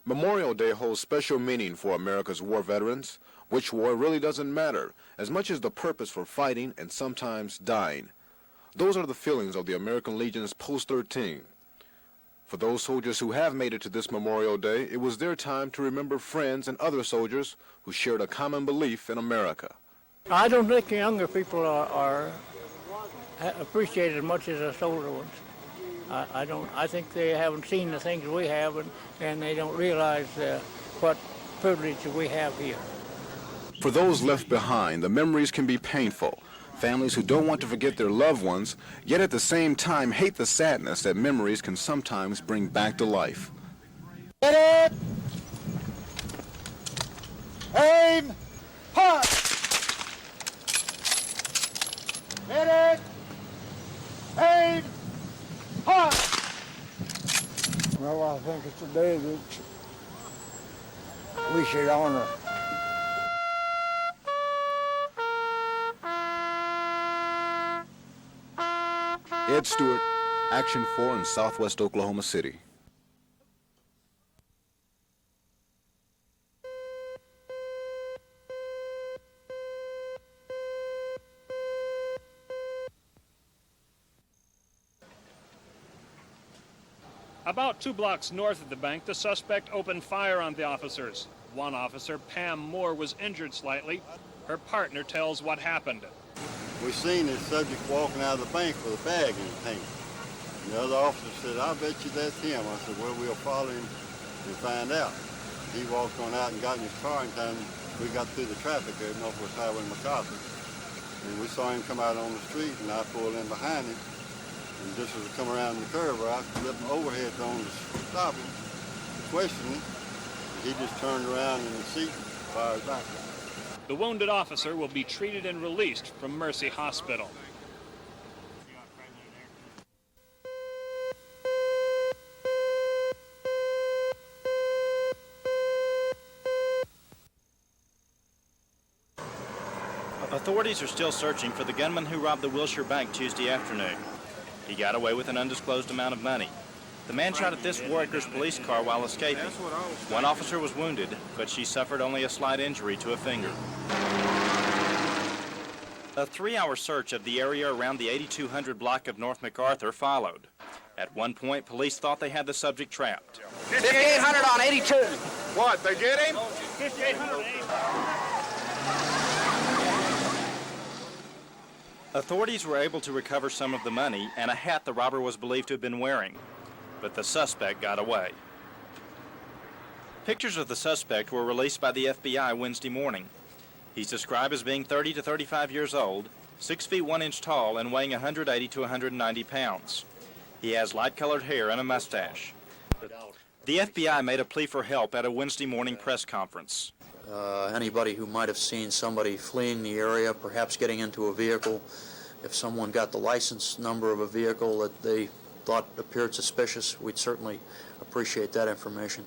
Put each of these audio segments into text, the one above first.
Memorial Day holds special meaning for America's war veterans. Which war really doesn't matter, as much as the purpose for fighting and sometimes dying. Those are the feelings of the American Legion's Post 13. For those soldiers who have made it to this Memorial Day, it was their time to remember friends and other soldiers who shared a common belief in America. I don't think the younger people are appreciated as much as the older ones. I think they haven't seen the things we have, and they don't realize what privilege we have here. For those left behind, the memories can be painful. Families who don't want to forget their loved ones, yet at the same time hate the sadness that memories can sometimes bring back to life. Get it! Aim! Pop! Get it! Aim! Pop! Well, I think it's a day that we should honor. Ed Stewart, Action 4 in southwest Oklahoma City. About 2 blocks north of the bank, the suspect opened fire on the officers. One officer, Pam Moore, was injured slightly. Her partner tells what happened. We seen this subject walking out of the bank with a bag in his hand. And the other officer said, "I bet you that's him." I said, "Well, we'll follow him and find out." He walked on out and got in his car in time. We got through the traffic there at Northwest Highway in MacArthur. And we saw him come out on the street, and I pulled in behind him. And just as we come around the curve, I flipped my overhead on to stop him, question him. He just turned around in the seat and fired back. The wounded officer will be treated and released from Mercy Hospital. Authorities are still searching for the gunman who robbed the Wilshire Bank Tuesday afternoon. He got away with an undisclosed amount of money. The man shot at this Warwickers police car while escaping. One officer was wounded, but she suffered only a slight injury to a finger. A 3-hour search of the area around the 8200 block of North MacArthur followed. At one point, police thought they had the subject trapped. 5800 on 82. What, they get him? 5800. Authorities were able to recover some of the money and a hat the robber was believed to have been wearing, but the suspect got away. Pictures of the suspect were released by the FBI Wednesday morning. He's described as being 30 to 35 years old, 6 feet 1 inch tall, and weighing 180 to 190 pounds. He has light-colored hair and a mustache. The FBI made a plea for help at a Wednesday morning press conference. Anybody who might have seen somebody fleeing the area, perhaps getting into a vehicle, if someone got the license number of a vehicle that they thought appeared suspicious, we'd certainly appreciate that information.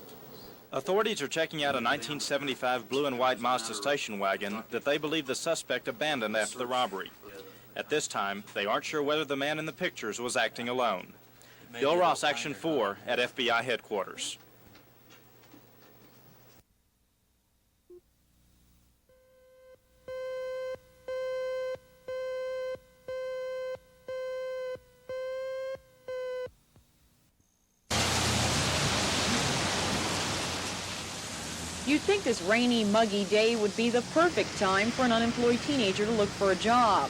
Authorities are checking out a 1975 blue and white Mazda station wagon that they believe the suspect abandoned after the robbery. At this time, they aren't sure whether the man in the pictures was acting alone. Bill Ross, Action 4 at FBI headquarters. You'd think this rainy, muggy day would be the perfect time for an unemployed teenager to look for a job.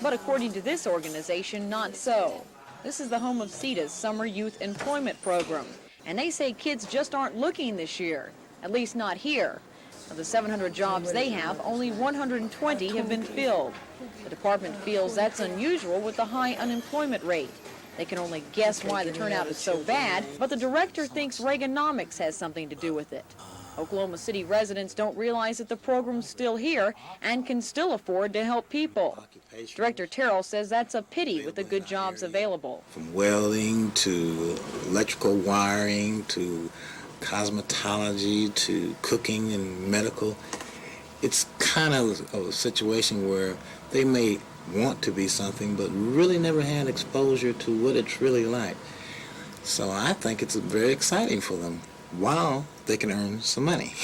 But according to this organization, not so. This is the home of CETA's Summer Youth Employment Program, and they say kids just aren't looking this year, at least not here. Of the 700 jobs they have, only 120 have been filled. The department feels that's unusual with the high unemployment rate. They can only guess why the turnout is so bad, but the director thinks Reaganomics has something to do with it. Oklahoma City residents don't realize that the program's still here and can still afford to help people. Director Terrell says that's a pity with the good jobs available. From welding to electrical wiring to cosmetology to cooking and medical, it's kind of a situation where they may want to be something but really never had exposure to what it's really like. So I think it's very exciting for them while they can earn some money.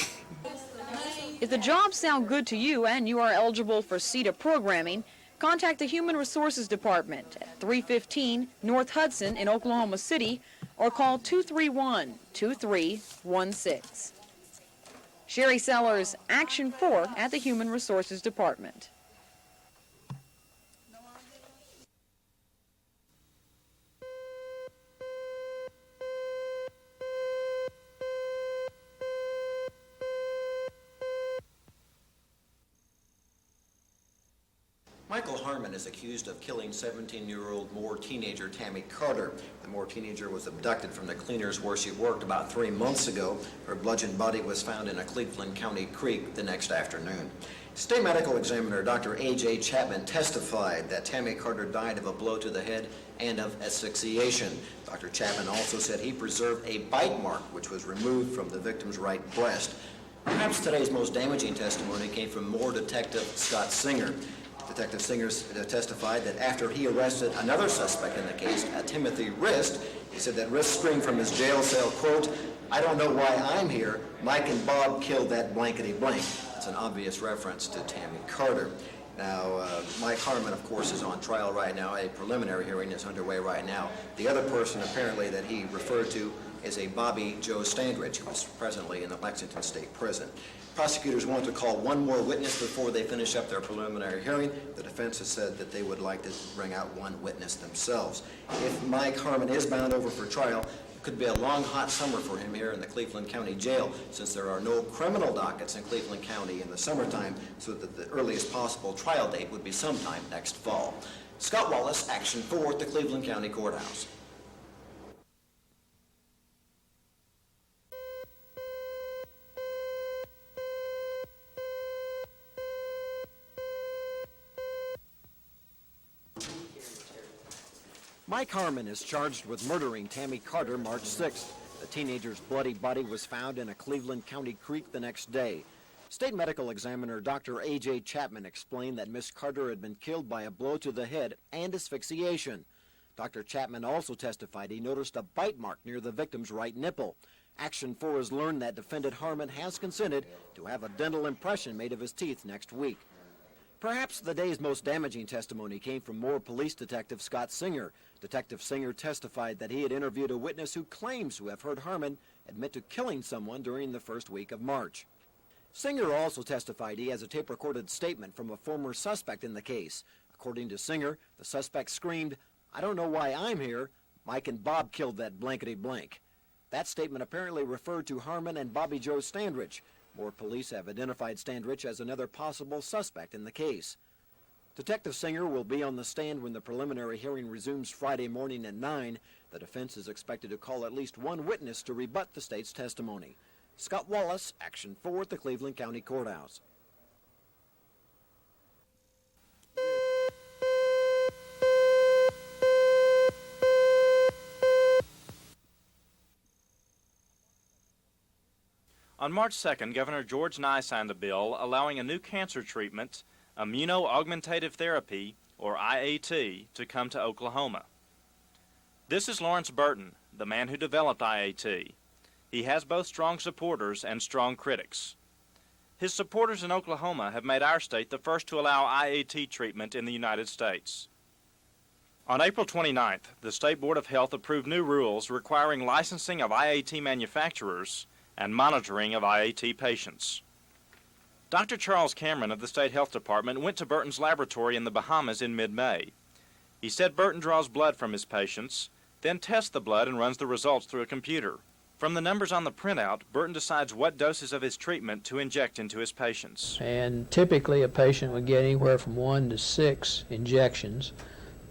If the jobs sound good to you and you are eligible for CETA programming, contact the Human Resources Department at 315 North Hudson in Oklahoma City or call 231-2316. Sherry Sellers, Action 4 at the Human Resources Department. Michael Harmon is accused of killing 17-year-old Moore teenager Tammy Carter. The Moore teenager was abducted from the cleaners where she worked about 3 months ago. Her bludgeoned body was found in a Cleveland County creek the next afternoon. State medical examiner Dr. A.J. Chapman testified that Tammy Carter died of a blow to the head and of asphyxiation. Dr. Chapman also said he preserved a bite mark which was removed from the victim's right breast. Perhaps today's most damaging testimony came from Moore detective Scott Singer. Detective Singer testified that after he arrested another suspect in the case, Timothy Rist, he said that Rist screamed from his jail cell, quote, "I don't know why I'm here. Mike and Bob killed that blankety blank." It's an obvious reference to Tammy Carter. Now, Mike Harmon, of course, is on trial right now. A preliminary hearing is underway right now. The other person, apparently, that he referred to is a Bobby Joe Standridge, who is presently in the Lexington State Prison. Prosecutors want to call one more witness before they finish up their preliminary hearing. The defense has said that they would like to bring out one witness themselves. If Mike Harmon is bound over for trial, it could be a long, hot summer for him here in the Cleveland County Jail, since there are no criminal dockets in Cleveland County in the summertime, so that the earliest possible trial date would be sometime next fall. Scott Wallace, Action 4 at the Cleveland County Courthouse. Mike Harmon is charged with murdering Tammy Carter March 6th. The teenager's bloody body was found in a Cleveland County creek the next day. State medical examiner Dr. A.J. Chapman explained that Miss Carter had been killed by a blow to the head and asphyxiation. Dr. Chapman also testified he noticed a bite mark near the victim's right nipple. Action 4 has learned that defendant Harmon has consented to have a dental impression made of his teeth next week. Perhaps the day's most damaging testimony came from Moore Police Detective Scott Singer. Detective Singer testified that he had interviewed a witness who claims to have heard Harmon admit to killing someone during the first week of March. Singer also testified he has a tape-recorded statement from a former suspect in the case. According to Singer, the suspect screamed, "I don't know why I'm here. Mike and Bob killed that blankety blank." That statement apparently referred to Harmon and Bobby Joe Standridge. More police have identified Standridge as another possible suspect in the case. Detective Singer will be on the stand when the preliminary hearing resumes Friday morning at 9. The defense is expected to call at least one witness to rebut the state's testimony. Scott Wallace, Action 4 at the Cleveland County Courthouse. On March 2nd, Governor George Nye signed a bill allowing a new cancer treatment, immunoaugmentative therapy, or IAT, to come to Oklahoma. This is Lawrence Burton, the man who developed IAT. He has both strong supporters and strong critics. His supporters in Oklahoma have made our state the first to allow IAT treatment in the United States. On April 29th, the State Board of Health approved new rules requiring licensing of IAT manufacturers and monitoring of IAT patients. Dr. Charles Cameron of the State Health Department went to Burton's laboratory in the Bahamas in mid-May. He said Burton draws blood from his patients, then tests the blood and runs the results through a computer. From the numbers on the printout, Burton decides what doses of his treatment to inject into his patients. And typically a patient would get anywhere from 1 to 6 injections.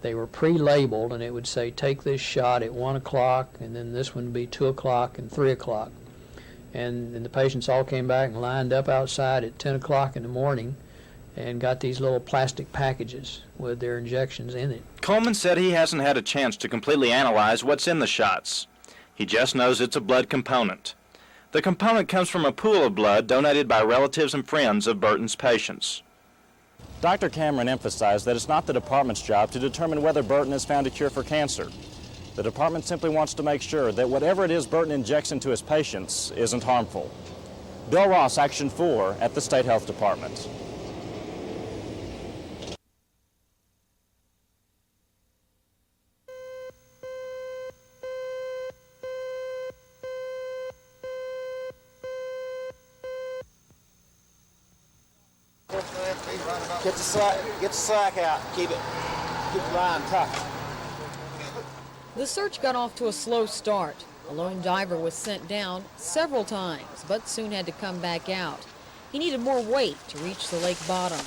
They were pre-labeled, and it would say take this shot at 1 o'clock, and then this one would be 2 o'clock and 3 o'clock. And the patients all came back and lined up outside at 10 o'clock in the morning and got these little plastic packages with their injections in it. Coleman said he hasn't had a chance to completely analyze what's in the shots. He just knows it's a blood component. The component comes from a pool of blood donated by relatives and friends of Burton's patients. Dr. Cameron emphasized that it's not the department's job to determine whether Burton has found a cure for cancer. The department simply wants to make sure that whatever it is Burton injects into his patients isn't harmful. Bill Ross, Action 4 at the State Health Department. Get the slack out. Keep the line tight. The search got off to a slow start. A lone diver was sent down several times, but soon had to come back out. He needed more weight to reach the lake bottom.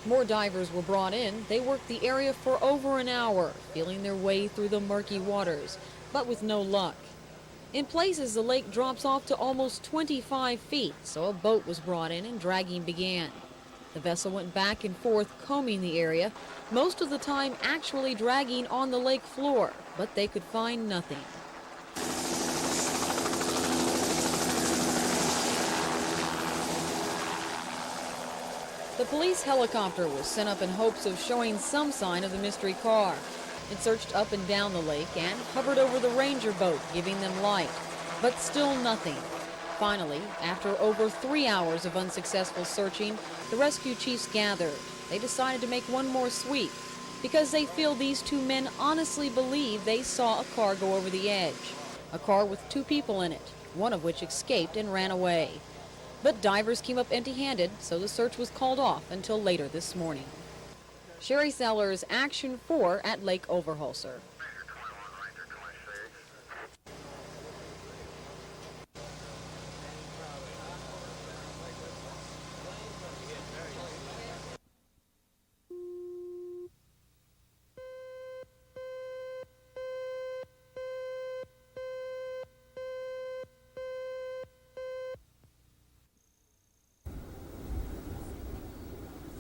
More divers were brought in. They worked the area for over an hour, feeling their way through the murky waters, but with no luck. In places, the lake drops off to almost 25 feet, so a boat was brought in and dragging began. The vessel went back and forth, combing the area, most of the time actually dragging on the lake floor, but they could find nothing. The police helicopter was sent up in hopes of showing some sign of the mystery car. It searched up and down the lake and hovered over the ranger boat, giving them light, but still nothing. Finally, after over 3 hours of unsuccessful searching, the rescue chiefs gathered. They decided to make one more sweep because they feel these two men honestly believe they saw a car go over the edge. A car with 2 people in it, one of which escaped and ran away. But divers came up empty-handed, so the search was called off until later this morning. Sherry Sellers, Action 4 at Lake Overholser.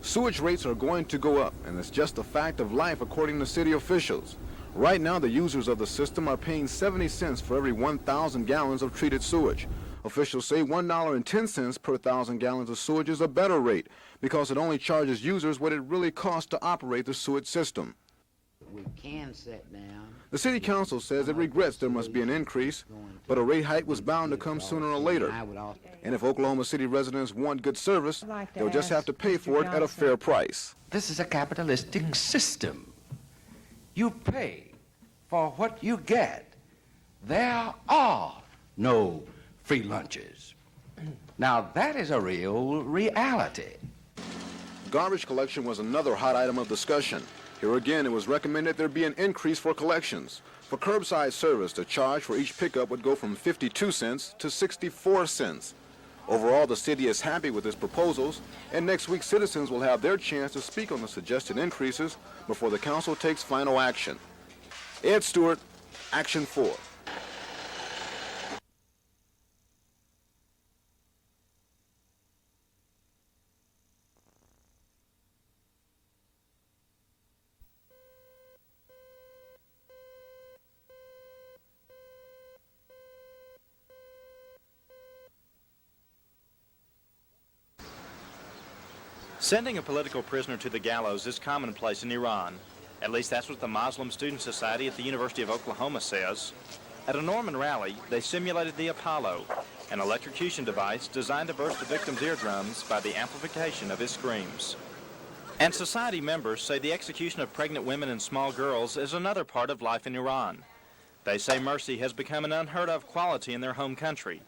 Sewage rates are going to go up, and it's just a fact of life according to city officials. Right now, the users of the system are paying 70 cents for every 1,000 gallons of treated sewage. Officials say $1.10 per 1,000 gallons of sewage is a better rate because it only charges users what it really costs to operate the sewage system. We can sit down. The city council says it regrets there must be an increase, but a rate hike was bound to come sooner or later. And if Oklahoma City residents want good service, they'll just have to pay for it at a fair price. This is a capitalistic system. You pay for what you get. There are no free lunches. Now that is a real reality. Garbage collection was another hot item of discussion. Here again, it was recommended there be an increase for collections. For curbside service, the charge for each pickup would go from 52 cents to 64 cents. Overall, the city is happy with its proposals, and next week citizens will have their chance to speak on the suggested increases before the council takes final action. Ed Stewart, Action 4. Sending a political prisoner to the gallows is commonplace in Iran. At least that's what the Muslim Student Society at the University of Oklahoma says. At a Norman rally, they simulated the Apollo, an electrocution device designed to burst the victim's eardrums by the amplification of his screams. And society members say the execution of pregnant women and small girls is another part of life in Iran. They say mercy has become an unheard-of quality in their home country.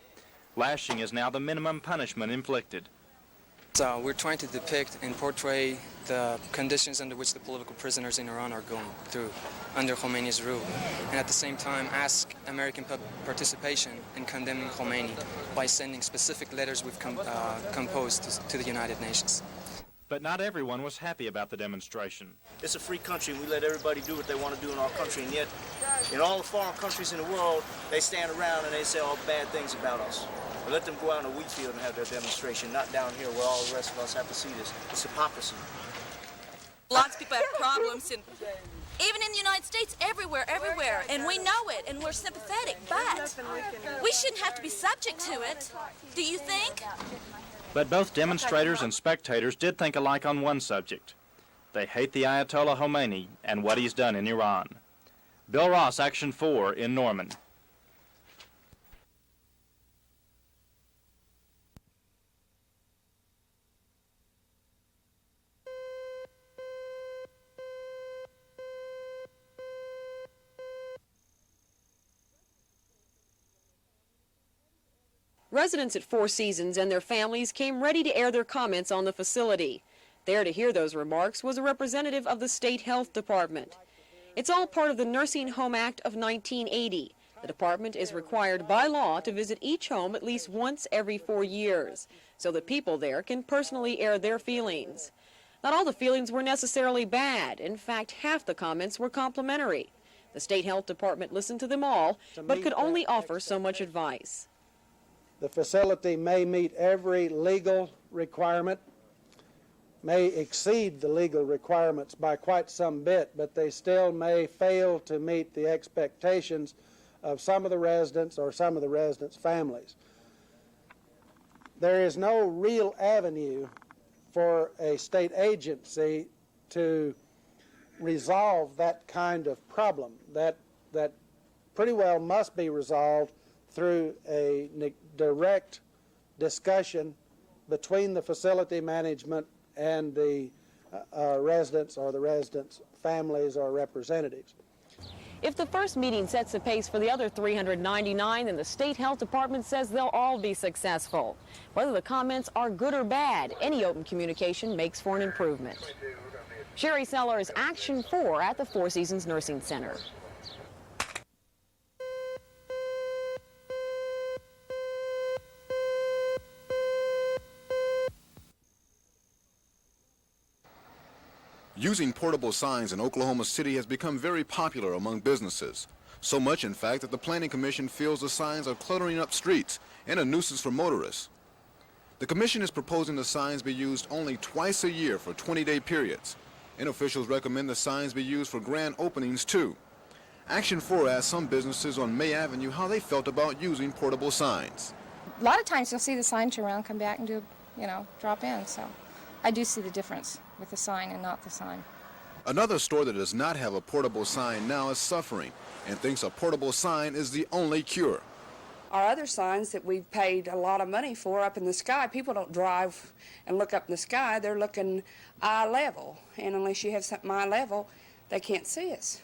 Lashing is now the minimum punishment inflicted. So we're trying to depict and portray the conditions under which the political prisoners in Iran are going through under Khomeini's rule, and at the same time ask American participation in condemning Khomeini by sending specific letters we've composed to the United Nations. But not everyone was happy about the demonstration. It's a free country, and we let everybody do what they want to do in our country, and yet in all the foreign countries in the world, they stand around and they say all bad things about us. But let them go out in a wheat field and have their demonstration, not down here where all the rest of us have to see this. It's hypocrisy. Lots of people have problems, and even in the United States, everywhere, and we know it, and we're sympathetic, but we shouldn't have to be subject to it. Do you think? But both demonstrators and spectators did think alike on one subject. They hate the Ayatollah Khomeini and what he's done in Iran. Bill Ross, Action 4 in Norman. Residents at Four Seasons and their families came ready to air their comments on the facility. There to hear those remarks was a representative of the State Health Department. It's all part of the Nursing Home Act of 1980. The department is required by law to visit each home at least once every 4 years, so that people there can personally air their feelings. Not all the feelings were necessarily bad. In fact, half the comments were complimentary. The State Health Department listened to them all, but could only offer so much advice. The facility may meet every legal requirement, may exceed the legal requirements by quite some bit, but they still may fail to meet the expectations of some of the residents or some of the residents' families. There is no real avenue for a state agency to resolve that kind of problem. That pretty well must be resolved through a direct discussion between the facility management and the residents or the residents' families or representatives. If the first meeting sets the pace for the other 399, then the State Health Department says they'll all be successful. Whether the comments are good or bad, any open communication makes for an improvement. Sherry Sellers, Action 4 at the Four Seasons Nursing Center. Using portable signs in Oklahoma City has become very popular among businesses. So much, in fact, that the Planning Commission feels the signs are cluttering up streets and a nuisance for motorists. The Commission is proposing the signs be used only twice a year for 20-day periods, and officials recommend the signs be used for grand openings too. Action 4 asked some businesses on May Avenue how they felt about using portable signs. A lot of times you'll see the sign turn around, come back and do, drop in, so I do see the difference with the sign and not the sign. Another store that does not have a portable sign now is suffering and thinks a portable sign is the only cure. Our other signs that we've paid a lot of money for up in the sky, people don't drive and look up in the sky, they're looking eye level. And unless you have something eye level, they can't see us.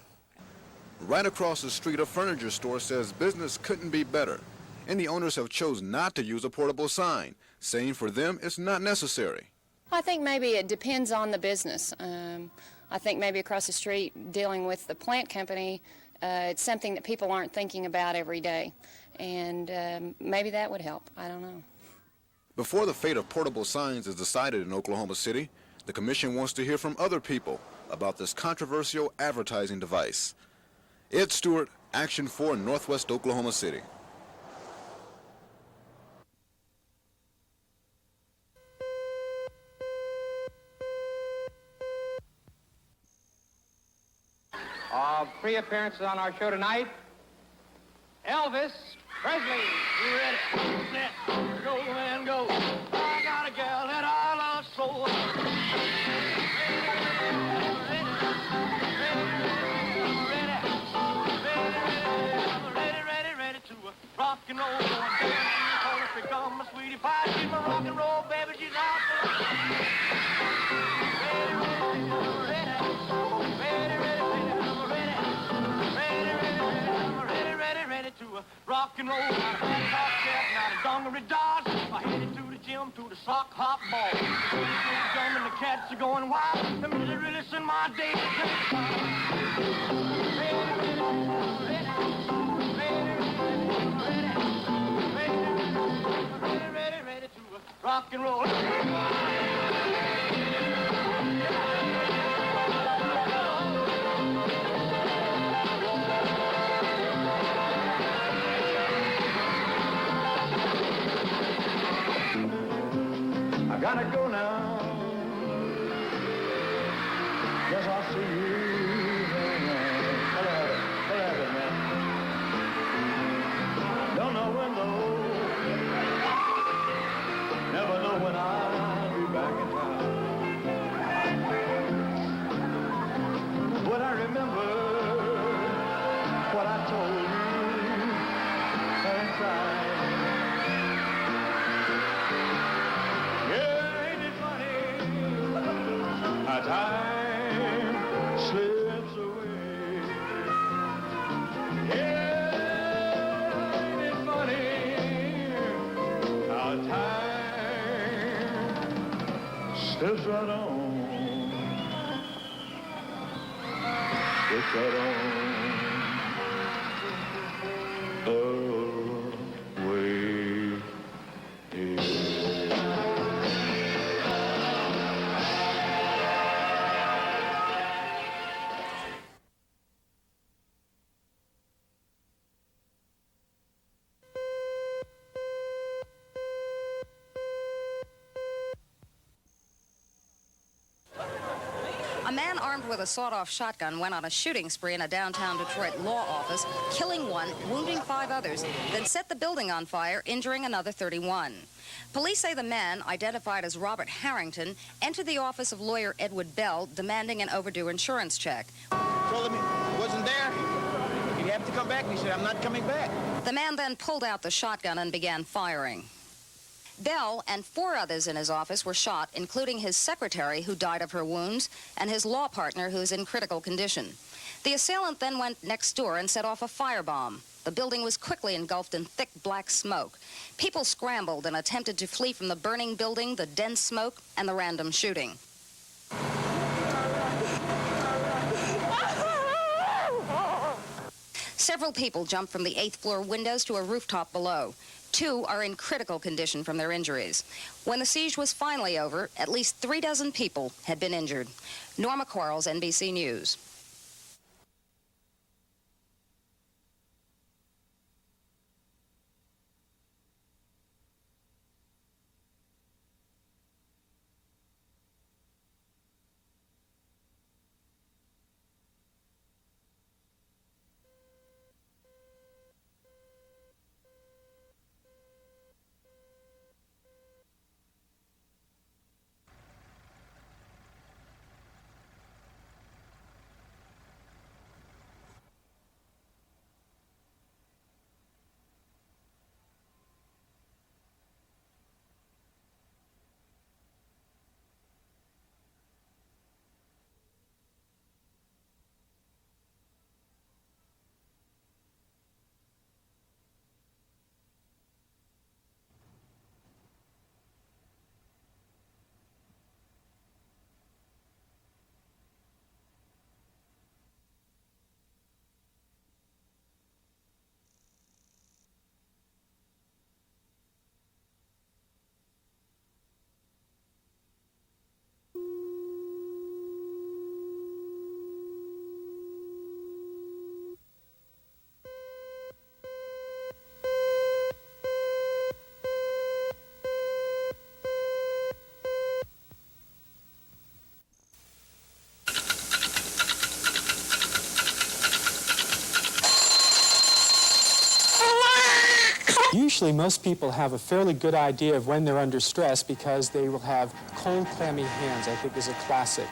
Right across the street, a furniture store says business couldn't be better, and the owners have chosen not to use a portable sign, saying for them it's not necessary. I think maybe it depends on the business. I think maybe across the street, dealing with the plant company, it's something that people aren't thinking about every day. And maybe that would help. I don't know. Before the fate of portable signs is decided in Oklahoma City, the Commission wants to hear from other people about this controversial advertising device. Ed Stewart, Action 4, Northwest Oklahoma City. Pre-appearances on our show tonight, Elvis Presley. You ready? Let go and go. I got a gal that I love so. Ready to rock and roll. Become my sweetie pie. She's my rock and roll baby. She's out. Rock and roll, not a hot step, not a dungaree dodge. I headed to the gym, to the sock hop ball. The jumping, the cats are going wild. Them really send my day to ready to rock and roll. I gotta go now. Guess I'll see you around. Hello, man. Don't know when though. Never know when I'll be back in town. right on. Just right on. Away here. A man armed with a sawed-off shotgun went on a shooting spree in a downtown Detroit law office, killing one, wounding 5 others, then set the building on fire, injuring another 31. Police say the man, identified as Robert Harrington, entered the office of lawyer Edward Bell, demanding an overdue insurance check. Told him he wasn't there. He'd have to come back, and he said, I'm not coming back. The man then pulled out the shotgun and began firing. Bell and 4 others in his office were shot, including his secretary, who died of her wounds, and his law partner, who's in critical condition. The assailant then went next door and set off a firebomb. The building was quickly engulfed in thick black smoke. People scrambled and attempted to flee from the burning building, the dense smoke, and the random shooting. Several people jumped from the 8th floor windows to a rooftop below. 2 are in critical condition from their injuries. When the siege was finally over, at least 3 dozen people had been injured. Norma Quarles, NBC News. Usually most people have a fairly good idea of when they're under stress because they will have cold, clammy hands, I think is a classic.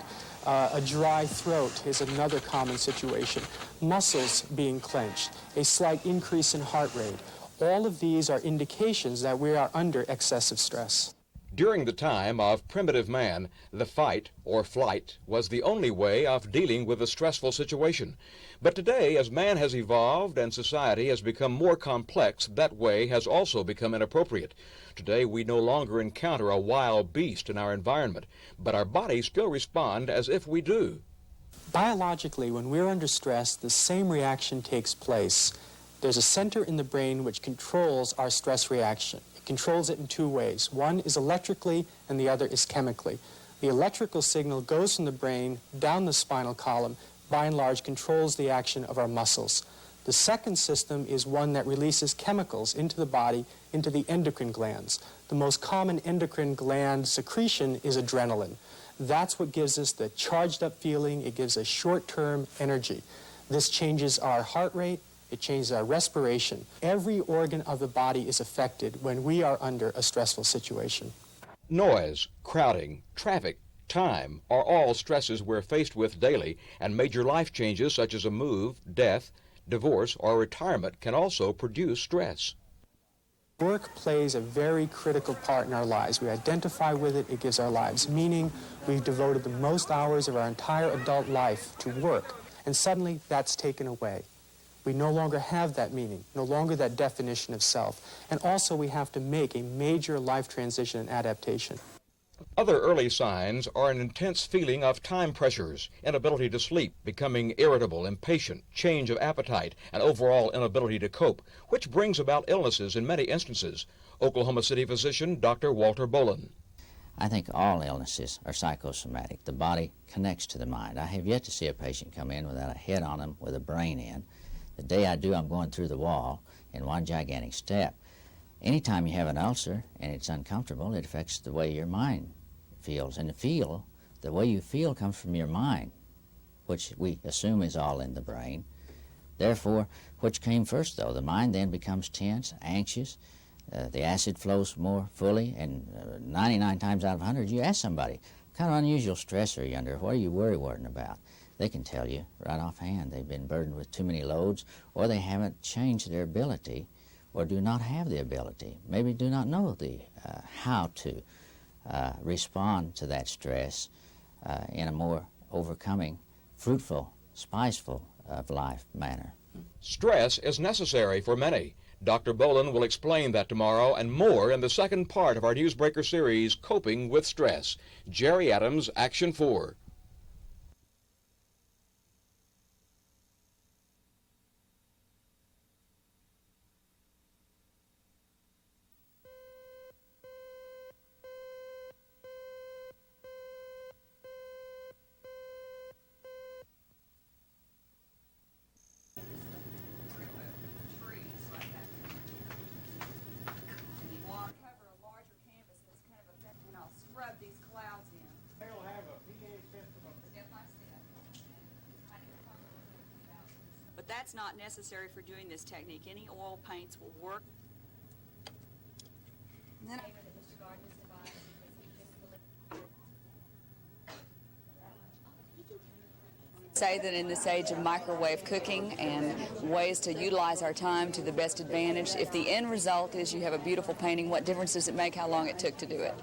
A dry throat is another common situation. Muscles being clenched, a slight increase in heart rate. All of these are indications that we are under excessive stress. During the time of primitive man, the fight or flight was the only way of dealing with a stressful situation. But today, as man has evolved and society has become more complex, that way has also become inappropriate. Today, we no longer encounter a wild beast in our environment, but our bodies still respond as if we do. Biologically, when we're under stress, the same reaction takes place. There's a center in the brain which controls our stress reaction. It controls it in 2 ways. One is electrically and the other is chemically. The electrical signal goes from the brain down the spinal column, by and large controls the action of our muscles. The second system is one that releases chemicals into the body, into the endocrine glands. The most common endocrine gland secretion is adrenaline. That's what gives us the charged up feeling. It gives us short-term energy. This changes our heart rate. It changes our respiration. Every organ of the body is affected when we are under a stressful situation. Noise, crowding, traffic, time are all stresses we're faced with daily, and major life changes such as a move, death, divorce, or retirement can also produce stress. Work plays a very critical part in our lives. We identify with it. It gives our lives meaning. We've devoted the most hours of our entire adult life to work, and suddenly that's taken away. We no longer have that meaning, no longer that definition of self. And also we have to make a major life transition and adaptation. Other early signs are an intense feeling of time pressures, inability to sleep, becoming irritable, impatient, change of appetite, and overall inability to cope, which brings about illnesses in many instances. Oklahoma City physician Dr. Walter Boland. I think all illnesses are psychosomatic. The body connects to the mind. I have yet to see a patient come in without a head on them with a brain in. The day I do, I'm going through the wall in one gigantic step. Anytime you have an ulcer and it's uncomfortable, it affects the way your mind feels. And the way you feel comes from your mind, which we assume is all in the brain. Therefore, which came first, though? The mind then becomes tense, anxious. The acid flows more fully, and 99 times out of 100, you ask somebody, what kind of unusual stress are you under? What are you worrying about? They can tell you right offhand. They've been burdened with too many loads, or they haven't changed their ability, or do not have the ability, maybe do not know how to respond to that stress in a more overcoming, fruitful, spiceful of life manner. Stress is necessary for many. Dr. Boland will explain that tomorrow and more in the second part of our Newsbreaker series, Coping with Stress. Jerry Adams, Action 4. But that's not necessary for doing this technique. Any oil paints will work. Say that in this age of microwave cooking and ways to utilize our time to the best advantage, if the end result is you have a beautiful painting, what difference does it make how long it took to do it?